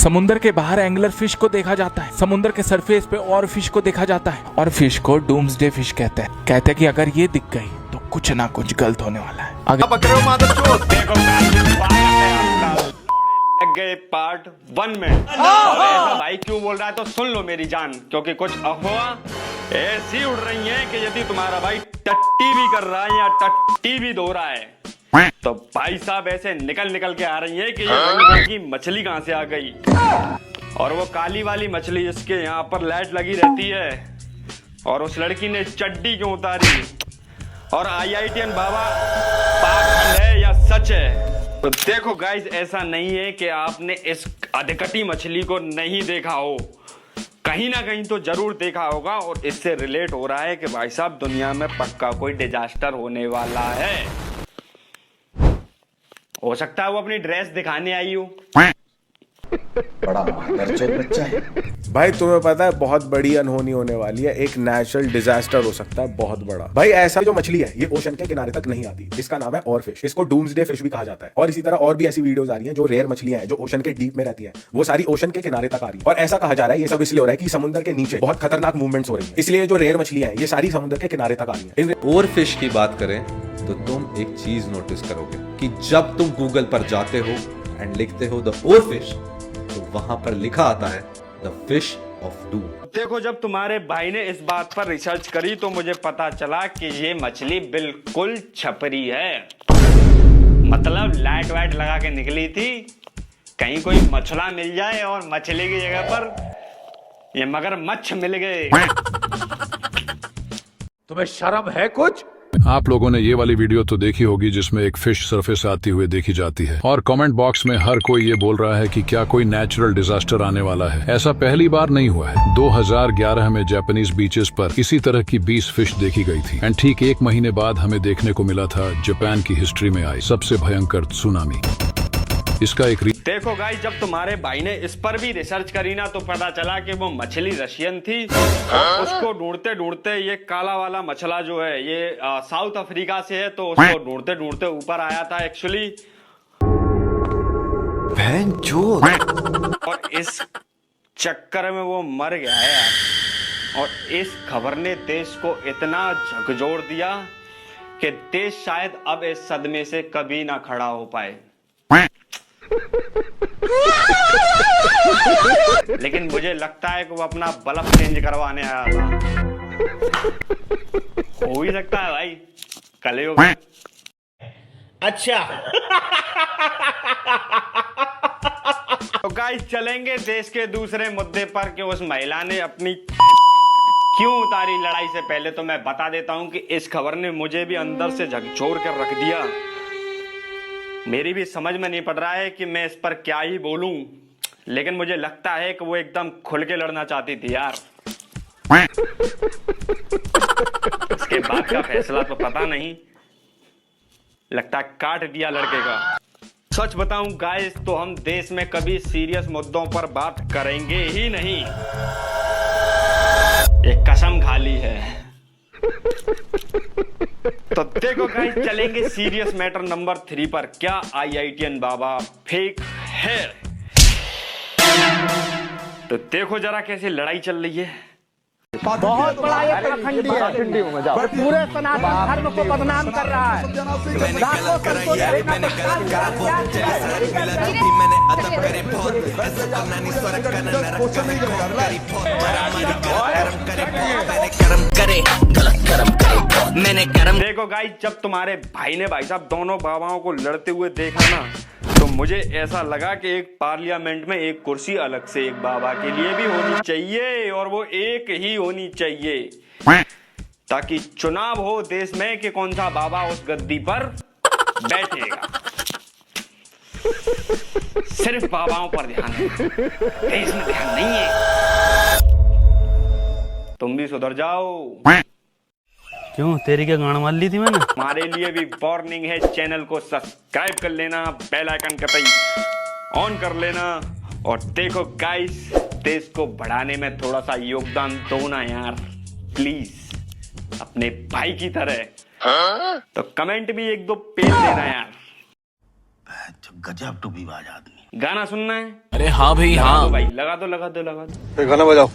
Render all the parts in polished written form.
समुद्र के बाहर एंगलर फिश को देखा जाता है, समुद्र के सरफेस पे और फिश को देखा जाता है, और फिश को डूम्सडे फिश कहते हैं। कहते हैं कि अगर ये दिख गई तो कुछ ना कुछ गलत होने वाला है। लग गए पार्ट 1 में। ऐसा भाई क्यों बोल रहा है तो सुन लो मेरी जान, क्योंकि कुछ अफवाह ऐसी उड़ रही हैं कि यदि तुम्हारा भाई टट्टी भी कर रहा है या टट्टी भी धो रहा है तो भाई साहब ऐसे निकल निकल के आ रही है कि ये रंग की मछली कहां से आ गई। और वो काली वाली मछली जिसके यहाँ पर लाइट लगी रहती है, और उस लड़की ने चड्डी क्यों उतारी, और IITN बाबा पागल है या सच है। तो देखो गाइस, ऐसा नहीं है कि आपने इस अधकटी मछली को नहीं देखा हो, कहीं ना कहीं तो जरूर देखा होगा, और इससे रिलेट हो रहा है कि भाई साहब दुनिया में पक्का कोई डिजास्टर होने वाला है। हो सकता है वो अपनी ड्रेस दिखाने आई हो। बड़ा बच्चा है भाई। तुम्हें पता है बहुत बड़ी अनहोनी होने वाली है, एक नेचुरल डिजास्टर हो सकता है बहुत बड़ा। भाई ऐसा जो मछली है ये ओशन के किनारे तक नहीं आती, इसका नाम है और फिश। इसको डूम्सडे फिश भी कहा जाता है। और इसी तरह और भी ऐसी वीडियोस आ रही हैं जो रेयर मछलियां हैं जो ओशन के डीप में रहती हैं, वो सारी ओशन के किनारे तक आ रही है। और ऐसा कहा जा रहा है ये सब इसलिए हो रहा है कि समुद्र के नीचे बहुत खतरनाक मूवमेंट्स हो रही है, इसलिए जो रेयर मछलियां हैं ये सारी समुद्र के किनारे तक आ रही है। और फिश की बात करें तो तुम एक चीज नोटिस करोगे कि जब तुम गूगल पर जाते हो एंड लिखते हो द और फिश, तो वहां पर लिखा आता है द फिश ऑफ डूम। देखो, जब तुम्हारे भाई ने इस बात पर रिसर्च करी तो मुझे पता चला कि ये मछली बिल्कुल छपरी है। मतलब लाइट वाइट लगा के निकली थी, कहीं कोई मछला मिल जाए और मछली की जगह पर ये मगरमच्छ मिल गए। तुम्हें शर्म है कुछ? आप लोगों ने ये वाली वीडियो तो देखी होगी जिसमें एक फिश सरफेस आती हुई देखी जाती है, और कमेंट बॉक्स में हर कोई ये बोल रहा है कि क्या कोई नेचुरल डिजास्टर आने वाला है। ऐसा पहली बार नहीं हुआ है। 2011 में जापानीज बीचेस पर इसी तरह की 20 फिश देखी गई थी, एंड ठीक 1 महीने बाद हमें देखने को मिला था जापान की हिस्ट्री में आई सबसे भयंकर सुनामी। इसका एक देखो गाइस, जब तुम्हारे भाई ने इस पर भी रिसर्च करी ना तो पता चला कि वो मछली रशियन थी, और उसको ढूंढते ढूंढते ये काला वाला मछला जो है ये साउथ अफ्रीका से है, तो उसको ढूंढते ढूंढते ऊपर आया था एक्चुअली। और इस चक्कर में वो मर गया है यार। और इस खबर ने देश को इतना झकझोर दिया कि देश शायद अब इस सदमे से कभी ना खड़ा हो पाए। लेकिन मुझे लगता है कि वो अपना बल्ब चेंज करवाने आया था। हो ही सकता है भाई, कलयुग। अच्छा। तो गाइस, चलेंगे देश के दूसरे मुद्दे पर कि उस महिला ने अपनी क्यों उतारी लड़ाई से पहले तो मैं बता देता हूं कि इस खबर ने मुझे भी अंदर से झकझोर कर रख दिया। मेरी भी समझ में नहीं पड़ रहा है कि मैं इस पर क्या ही बोलूं, लेकिन मुझे लगता है कि वो एकदम खुल के लड़ना चाहती थी यार। इसके बाद का फैसला तो पता नहीं, लगता काट दिया लड़के का। सच बताऊं गाइस, तो हम देश में कभी सीरियस मुद्दों पर बात करेंगे ही नहीं, एक कसम खा ली है। तो देखो गाइस, चलेंगे सीरियस मैटर नंबर 3 पर। क्या IITN बाबा फेक है? तो देखो जरा कैसी लड़ाई चल रही है। बहुत बड़ा ये पाखंडी है, पूरे सनातन धर्म को बदनाम कर रहा है। देखो गाइस, जब तुम्हारे भाई ने भाई साहब दोनों बाबाओं को लड़ते हुए देखा ना, तो मुझे ऐसा लगा कि एक पार्लियामेंट में एक कुर्सी अलग से एक बाबा के लिए भी होनी चाहिए, और वो एक ही होनी चाहिए, ताकि चुनाव हो देश में कि कौन सा बाबा उस गद्दी पर बैठेगा। सिर्फ बाबाओं पर ध्यान है, देश में ध्यान नहीं है। तुम भी सुधर जाओ। क्यों, तेरी क्या गाड़ मार ली थी मैंने? हमारे लिए भी वार्निंग है, चैनल को सब्सक्राइब कर लेना, बेल आइकन कतई ऑन कर लेना, और देखो गाइस, देश को बढ़ाने में थोड़ा सा योगदान दो ना यार, प्लीज, अपने भाई की तरह। तो कमेंट भी 1-2 पेज देना यार। गजब टू भी बाज आदमी। गाना सुनना है? अरे हाँ भाई लगा हाँ दो भाई, लगा दो लगा दो लगा दो। गाना बजाओ।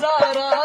सारा